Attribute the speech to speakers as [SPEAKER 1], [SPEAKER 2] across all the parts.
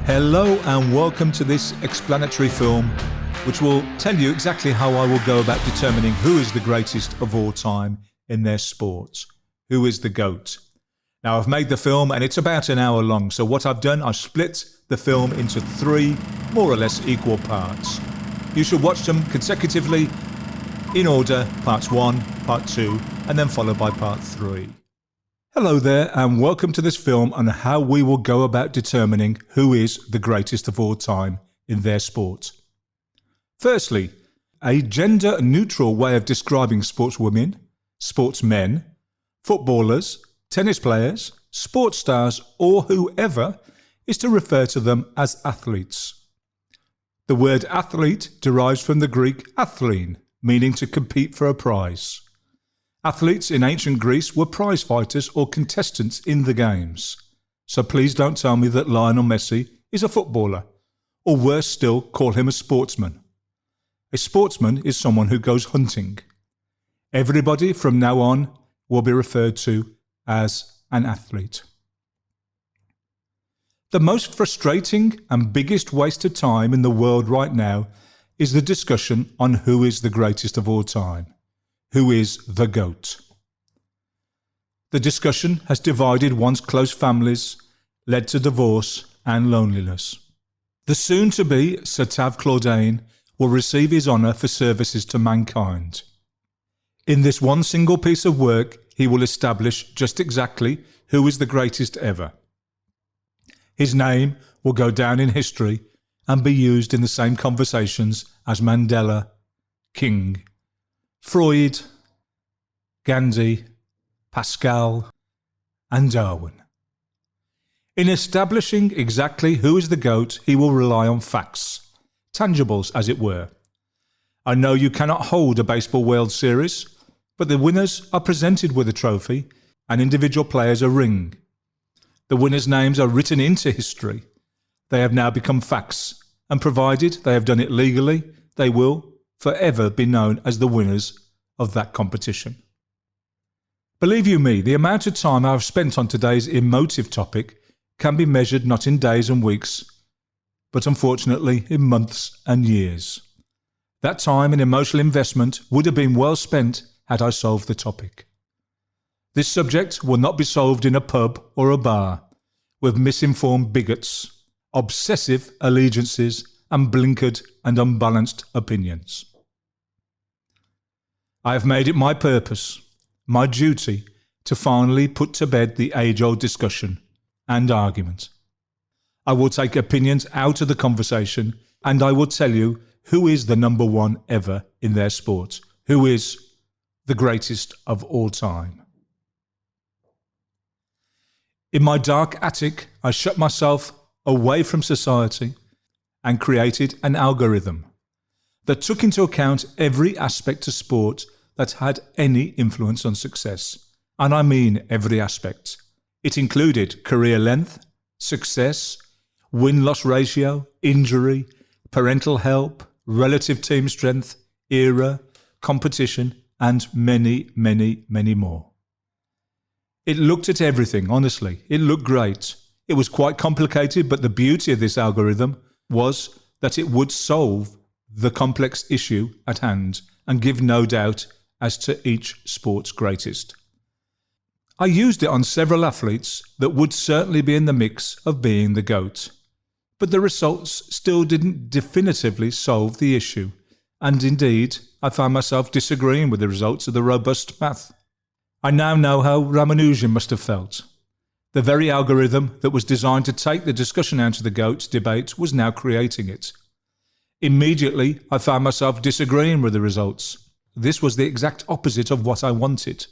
[SPEAKER 1] Hello and welcome to this explanatory film which will tell you exactly how I will go about determining who is the greatest of all time in their sport. Who is the GOAT? Now I've made the film and it's about an hour long, so what I've done, I've split the film into 3 more or less equal parts. You should watch them consecutively in order, parts 1, part 2 and then followed by part 3. Hello there and welcome to this film on how we will go about determining who is the greatest of all time in their sport. Firstly, a gender-neutral way of describing sportswomen, sportsmen, footballers, tennis players, sports stars or whoever is to refer to them as athletes. The word athlete derives from the Greek athlein, meaning to compete for a prize. Athletes in ancient Greece were prize fighters or contestants in the games. So please don't tell me that Lionel Messi is a footballer, or worse still, call him a sportsman. A sportsman is someone who goes hunting. Everybody from now on will be referred to as an athlete. The most frustrating and biggest waste of time in the world right now is the discussion on who is the greatest of all time. Who is the GOAT? The discussion has divided one's close families, led to divorce and loneliness. The soon-to-be Sir Tav Chlordane will receive his honour for services to mankind. In this one single piece of work, he will establish just exactly who is the greatest ever. His name will go down in history and be used in the same conversations as Mandela, King, Freud, Gandhi, Pascal, and Darwin. In establishing exactly who is the GOAT, he will rely on facts, tangibles as it were. I know you cannot hold a baseball World Series, but the winners are presented with a trophy and individual players a ring. The winners' names are written into history. They have now become facts, and provided they have done it legally, they will forever be known as the winners of that competition. Believe you me, the amount of time I have spent on today's emotive topic can be measured not in days and weeks, but unfortunately in months and years. That time and emotional investment would have been well spent had I solved the topic. This subject will not be solved in a pub or a bar with misinformed bigots, obsessive allegiances and blinkered and unbalanced opinions. I have made it my purpose, my duty, to finally put to bed the age-old discussion and argument. I will take opinions out of the conversation and I will tell you who is the number one ever in their sport, who is the greatest of all time. In my dark attic, I shut myself away from society and created an algorithm that took into account every aspect of sport that had any influence on success. And I mean every aspect. It included career length, success, win-loss ratio, injury, parental help, relative team strength, era, competition, and many, many, many more. It looked at everything, honestly. It looked great. It was quite complicated, but the beauty of this algorithm was that it would solve the complex issue at hand and give no doubt as to each sport's greatest. I used it on several athletes that would certainly be in the mix of being the GOAT, but the results still didn't definitively solve the issue, and indeed I found myself disagreeing with the results of the robust math. I now know how Ramanujan must have felt. The very algorithm that was designed to take the discussion out of the GOAT debate was now creating it. Immediately I found myself disagreeing with the results. This was the exact opposite of what I wanted.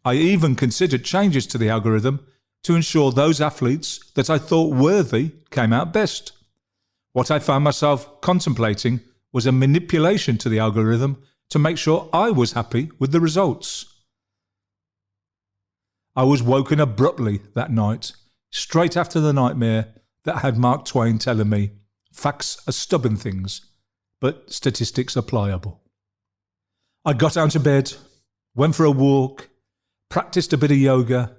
[SPEAKER 1] I even considered changes to the algorithm to ensure those athletes that I thought worthy came out best. What I found myself contemplating was a manipulation to the algorithm to make sure I was happy with the results. I was woken abruptly that night, straight after the nightmare that had Mark Twain telling me, facts are stubborn things, but statistics are pliable. I got out of bed, went for a walk, practiced a bit of yoga,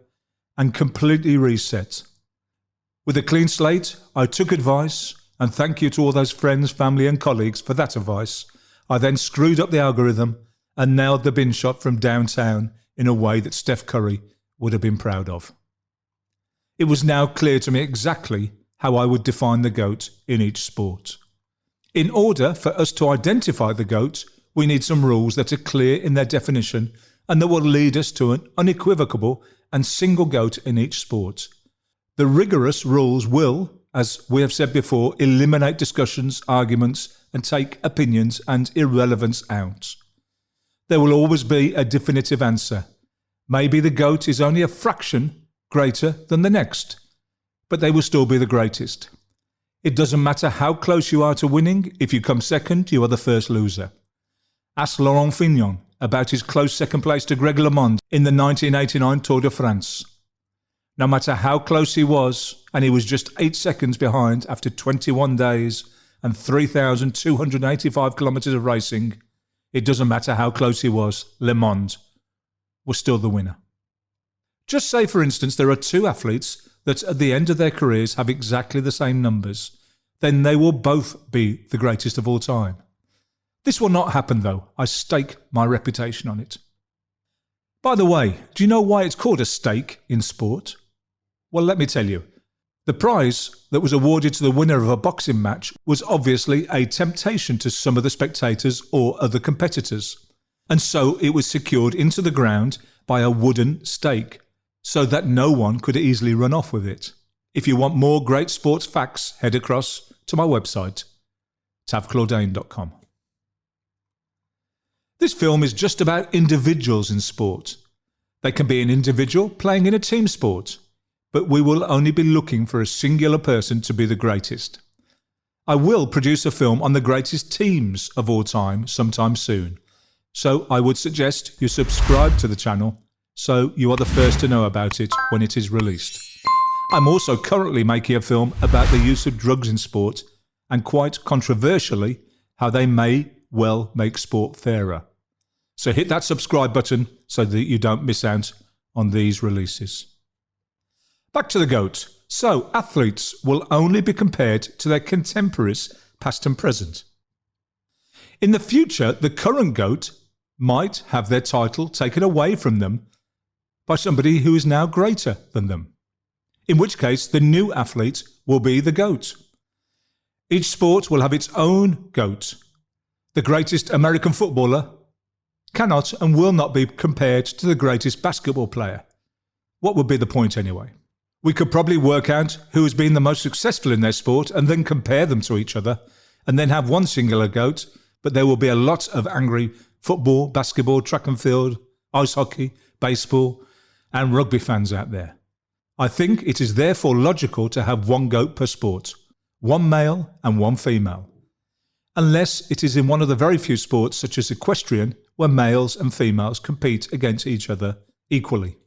[SPEAKER 1] and completely reset. With a clean slate, I took advice, and thank you to all those friends, family and colleagues for that advice. I then screwed up the algorithm and nailed the bin shot from downtown in a way that Steph Curry would have been proud of. It was now clear to me exactly how I would define the GOAT in each sport. In order for us to identify the GOAT, we need some rules that are clear in their definition and that will lead us to an unequivocal and single GOAT in each sport. The rigorous rules will, as we have said before, eliminate discussions, arguments, and take opinions and irrelevance out. There will always be a definitive answer. Maybe the GOAT is only a fraction greater than the next, but they will still be the greatest. It doesn't matter how close you are to winning. If you come second, you are the first loser. Ask Laurent Fignon about his close second place to Greg LeMond in the 1989 Tour de France. No matter how close he was, and he was just 8 seconds behind after 21 days and 3,285 kilometres of racing, it doesn't matter how close he was, LeMond was still the winner. Just say, for instance, there are two athletes that at the end of their careers have exactly the same numbers. Then they will both be the greatest of all time. This will not happen, though. I stake my reputation on it. By the way, do you know why it's called a stake in sport? Well, let me tell you. The prize that was awarded to the winner of a boxing match was obviously a temptation to some of the spectators or other competitors, and so it was secured into the ground by a wooden stake, so that no one could easily run off with it. If you want more great sports facts, head across to my website, tavchlordane.com. This film is just about individuals in sport. They can be an individual playing in a team sport, but we will only be looking for a singular person to be the greatest. I will produce a film on the greatest teams of all time sometime soon, so I would suggest you subscribe to the channel so you are the first to know about it when it is released. I'm also currently making a film about the use of drugs in sport, and quite controversially, how they may well make sport fairer. So hit that subscribe button so that you don't miss out on these releases. Back to the GOAT. So, athletes will only be compared to their contemporaries, past and present. In the future, the current GOAT might have their title taken away from them by somebody who is now greater than them, in which case the new athlete will be the GOAT. Each sport will have its own GOAT. The greatest American footballer cannot and will not be compared to the greatest basketball player. What would be the point anyway? We could probably work out who has been the most successful in their sport and then compare them to each other, and then have one singular GOAT, but there will be a lot of angry football, basketball, track and field, ice hockey, baseball, and rugby fans out there. I think it is therefore logical to have one GOAT per sport, one male and one female, unless it is in one of the very few sports such as equestrian where males and females compete against each other equally.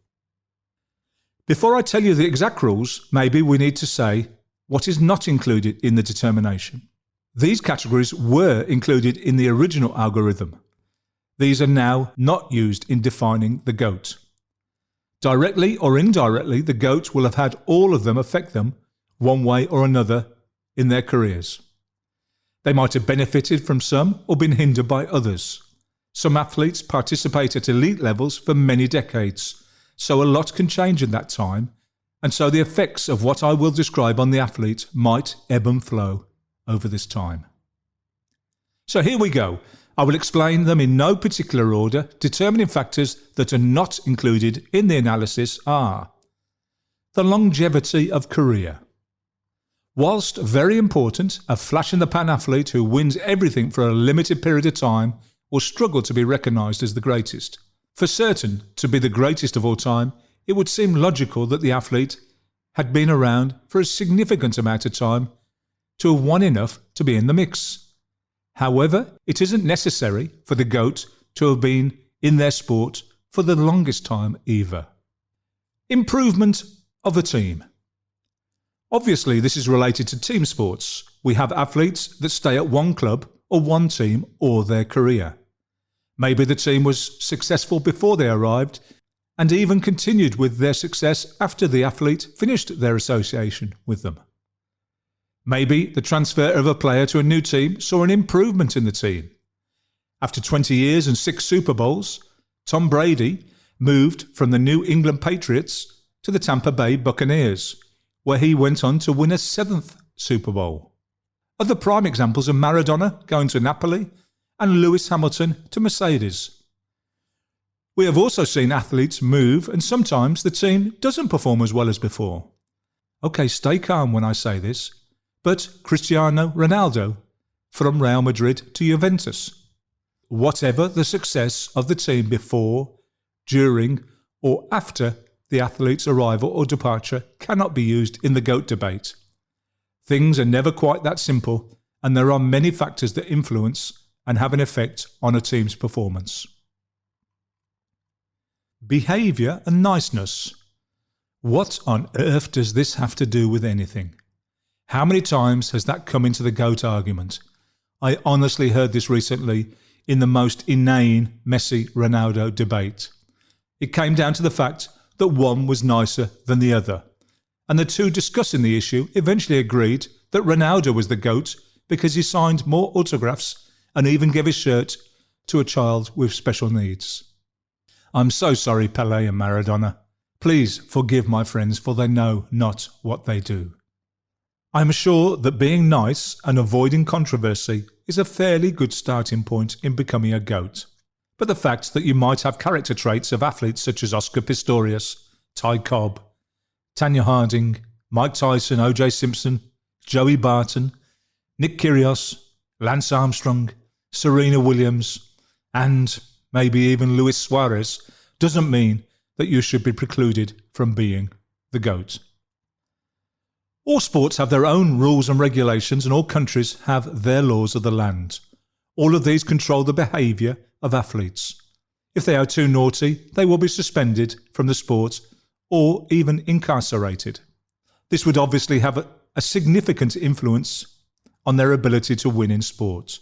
[SPEAKER 1] Before I tell you the exact rules, maybe we need to say what is not included in the determination. These categories were included in the original algorithm. These are now not used in defining the GOAT. Directly or indirectly, the GOAT will have had all of them affect them one way or another in their careers. They might have benefited from some or been hindered by others. Some athletes participate at elite levels for many decades, so a lot can change in that time, and so the effects of what I will describe on the athlete might ebb and flow over this time. So here we go. I will explain them in no particular order. Determining factors that are not included in the analysis are the longevity of career. Whilst very important, a flash-in-the-pan athlete who wins everything for a limited period of time will struggle to be recognised as the greatest. For certain, to be the greatest of all time, it would seem logical that the athlete had been around for a significant amount of time to have won enough to be in the mix. However, it isn't necessary for the GOAT to have been in their sport for the longest time either. Improvement of a team. Obviously, this is related to team sports. We have athletes that stay at one club or one team all their career. Maybe the team was successful before they arrived, and even continued with their success after the athlete finished their association with them. Maybe the transfer of a player to a new team saw an improvement in the team. After 20 years and 6 Super Bowls, Tom Brady moved from the New England Patriots to the Tampa Bay Buccaneers, where he went on to win a 7th Super Bowl. Other prime examples are Maradona going to Napoli and Lewis Hamilton to Mercedes. We have also seen athletes move and sometimes the team doesn't perform as well as before. Okay, stay calm when I say this, but Cristiano Ronaldo from Real Madrid to Juventus. Whatever the success of the team before, during or after the athlete's arrival or departure cannot be used in the GOAT debate. Things are never quite that simple, and there are many factors that influence and have an effect on a team's performance. Behaviour and niceness. What on earth does this have to do with anything? How many times has that come into the GOAT argument? I honestly heard this recently in the most inane Messi-Ronaldo debate. It came down to the fact that one was nicer than the other, and the two discussing the issue eventually agreed that Ronaldo was the GOAT because he signed more autographs and even gave his shirt to a child with special needs. I'm so sorry, Pelé and Maradona. Please forgive my friends, for they know not what they do. I'm sure that being nice and avoiding controversy is a fairly good starting point in becoming a GOAT. But the fact that you might have character traits of athletes such as Oscar Pistorius, Ty Cobb, Tanya Harding, Mike Tyson, O.J. Simpson, Joey Barton, Nick Kyrgios, Lance Armstrong, Serena Williams, and maybe even Luis Suarez doesn't mean that you should be precluded from being the GOAT. All sports have their own rules and regulations, and all countries have their laws of the land. All of these control the behaviour of athletes. If they are too naughty, they will be suspended from the sport or even incarcerated. This would obviously have a significant influence on their ability to win in sport.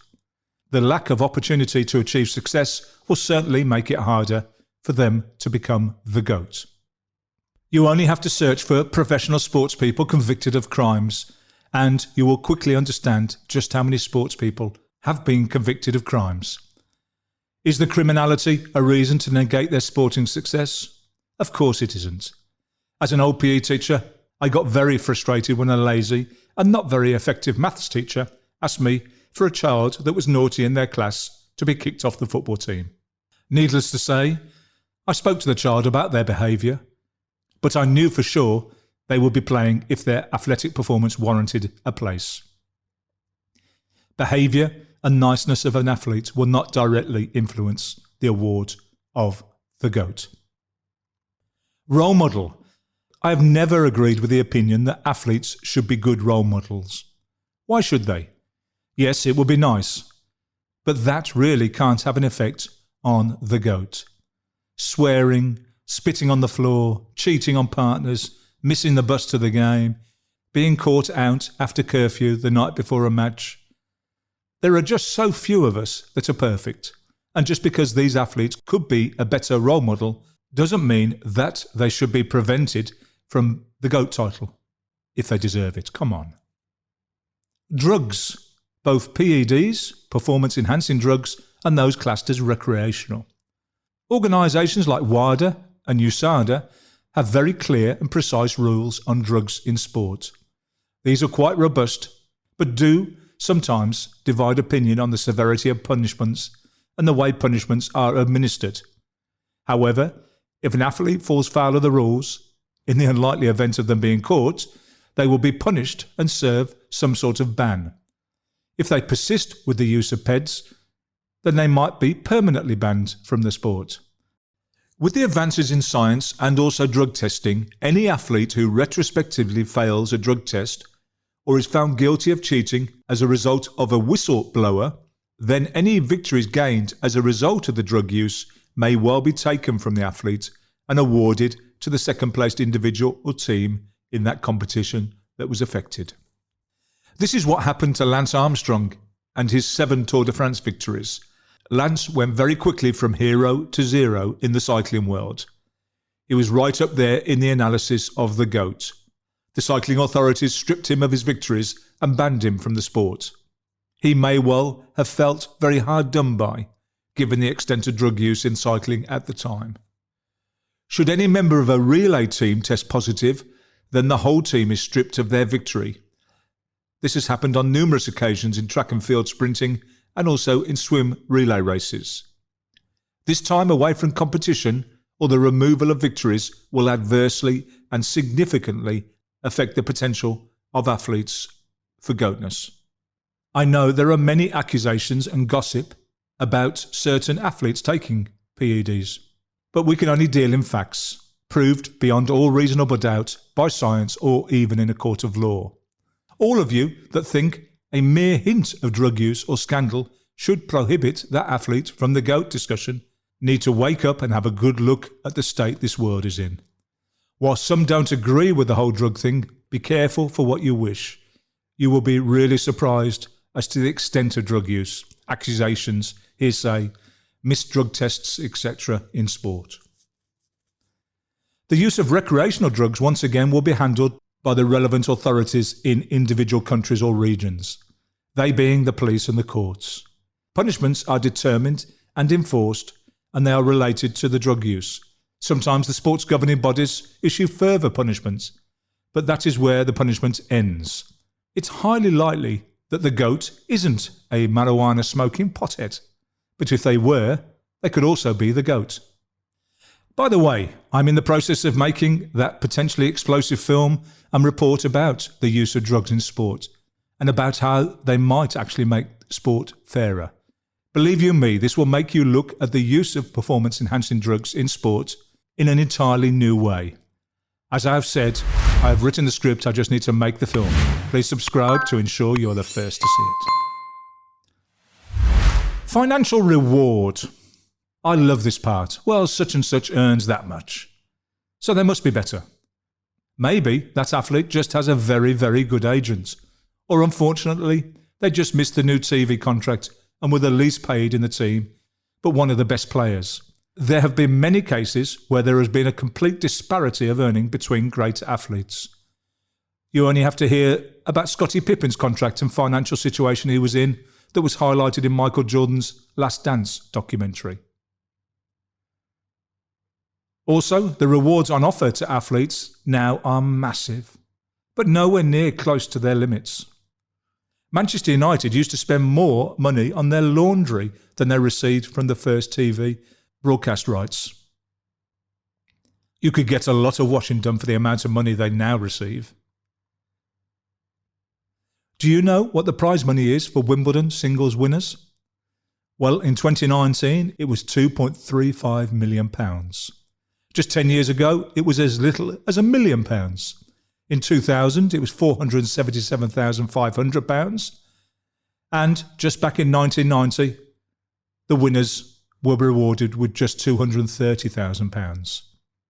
[SPEAKER 1] The lack of opportunity to achieve success will certainly make it harder for them to become the GOAT. You only have to search for professional sports people convicted of crimes, and you will quickly understand just how many sports people have been convicted of crimes. Is the criminality a reason to negate their sporting success? Of course it isn't. As an old PE teacher, I got very frustrated when a lazy and not very effective maths teacher asked me for a child that was naughty in their class to be kicked off the football team. Needless to say, I spoke to the child about their behaviour, but I knew for sure they would be playing if their athletic performance warranted a place. Behaviour and niceness of an athlete will not directly influence the award of the GOAT. Role model. I have never agreed with the opinion that athletes should be good role models. Why should they? Yes, it would be nice, but that really can't have an effect on the GOAT. Swearing, spitting on the floor, cheating on partners, missing the bus to the game, being caught out after curfew the night before a match. There are just so few of us that are perfect, and just because these athletes could be a better role model doesn't mean that they should be prevented from the GOAT title, if they deserve it. Come on. Drugs. Both PEDs, performance-enhancing drugs, and those classed as recreational. Organisations like WADA and USADA have very clear and precise rules on drugs in sport. These are quite robust, but do sometimes divide opinion on the severity of punishments and the way punishments are administered. However, if an athlete falls foul of the rules, in the unlikely event of them being caught, they will be punished and serve some sort of ban. If they persist with the use of PEDs, then they might be permanently banned from the sport. With the advances in science and also drug testing, any athlete who retrospectively fails a drug test or is found guilty of cheating as a result of a whistleblower, then any victories gained as a result of the drug use may well be taken from the athlete and awarded to the second-placed individual or team in that competition that was affected. This is what happened to Lance Armstrong and his 7 Tour de France victories. Lance went very quickly from hero to zero in the cycling world. He was right up there in the analysis of the GOAT. The cycling authorities stripped him of his victories and banned him from the sport. He may well have felt very hard done by, given the extent of drug use in cycling at the time. Should any member of a relay team test positive, then the whole team is stripped of their victory. This has happened on numerous occasions in track and field sprinting and also in swim relay races. This time away from competition or the removal of victories will adversely and significantly affect the potential of athletes for goatness. I know there are many accusations and gossip about certain athletes taking PEDs, but we can only deal in facts, proved beyond all reasonable doubt by science or even in a court of law. All of you that think a mere hint of drug use or scandal should prohibit that athlete from the GOAT discussion need to wake up and have a good look at the state this world is in. While some don't agree with the whole drug thing, be careful for what you wish. You will be really surprised as to the extent of drug use, accusations, hearsay, missed drug tests, etc. in sport. The use of recreational drugs once again will be handled by the relevant authorities in individual countries or regions, they being the police and the courts. Punishments are determined and enforced, and they are related to the drug use. Sometimes the sports governing bodies issue further punishments, but that is where the punishment ends. It's highly likely that the GOAT isn't a marijuana smoking pothead, but if they were, they could also be the GOAT. By the way, I'm in the process of making that potentially explosive film and report about the use of drugs in sport and about how they might actually make sport fairer. Believe you me, this will make you look at the use of performance-enhancing drugs in sport in an entirely new way. As I have said, I have written the script, I just need to make the film. Please subscribe to ensure you're the first to see it. Financial reward. I love this part. Well, such and such earns that much, so they must be better. Maybe that athlete just has a very, very good agent. Or unfortunately, they just missed the new TV contract and were the least paid in the team, but one of the best players. There have been many cases where there has been a complete disparity of earning between great athletes. You only have to hear about Scottie Pippen's contract and financial situation he was in that was highlighted in Michael Jordan's Last Dance documentary. Also, the rewards on offer to athletes now are massive, but nowhere near close to their limits. Manchester United used to spend more money on their laundry than they received from the first TV broadcast rights. You could get a lot of washing done for the amount of money they now receive. Do you know what the prize money is for Wimbledon singles winners? Well, in 2019, it was £2.35 million. Just 10 years ago, it was as little as £1 million. In 2000, it was £477,500. And just back in 1990, the winners were rewarded with just £230,000.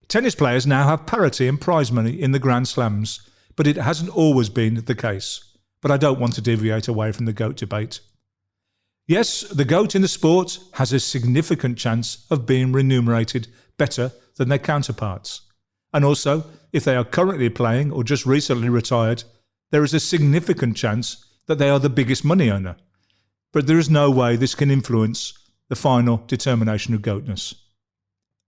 [SPEAKER 1] Tennis players now have parity in prize money in the Grand Slams, but it hasn't always been the case. But I don't want to deviate away from the GOAT debate. Yes, the GOAT in the sport has a significant chance of being remunerated better than their counterparts. And also, if they are currently playing or just recently retired, there is a significant chance that they are the biggest money earner. But there is no way this can influence the final determination of GOATness.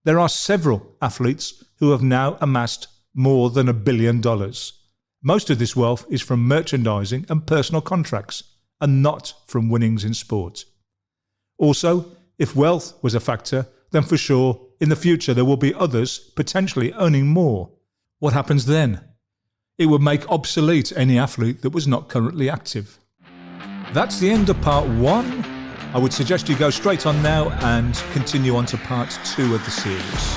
[SPEAKER 1] There are several athletes who have now amassed more than $1 billion. Most of this wealth is from merchandising and personal contracts, and not from winnings in sport. Also, if wealth was a factor, then for sure, in the future there will be others potentially earning more. What happens then? It would make obsolete any athlete that was not currently active. That's the end of part 1. I would suggest you go straight on now and continue on to part 2 of the series.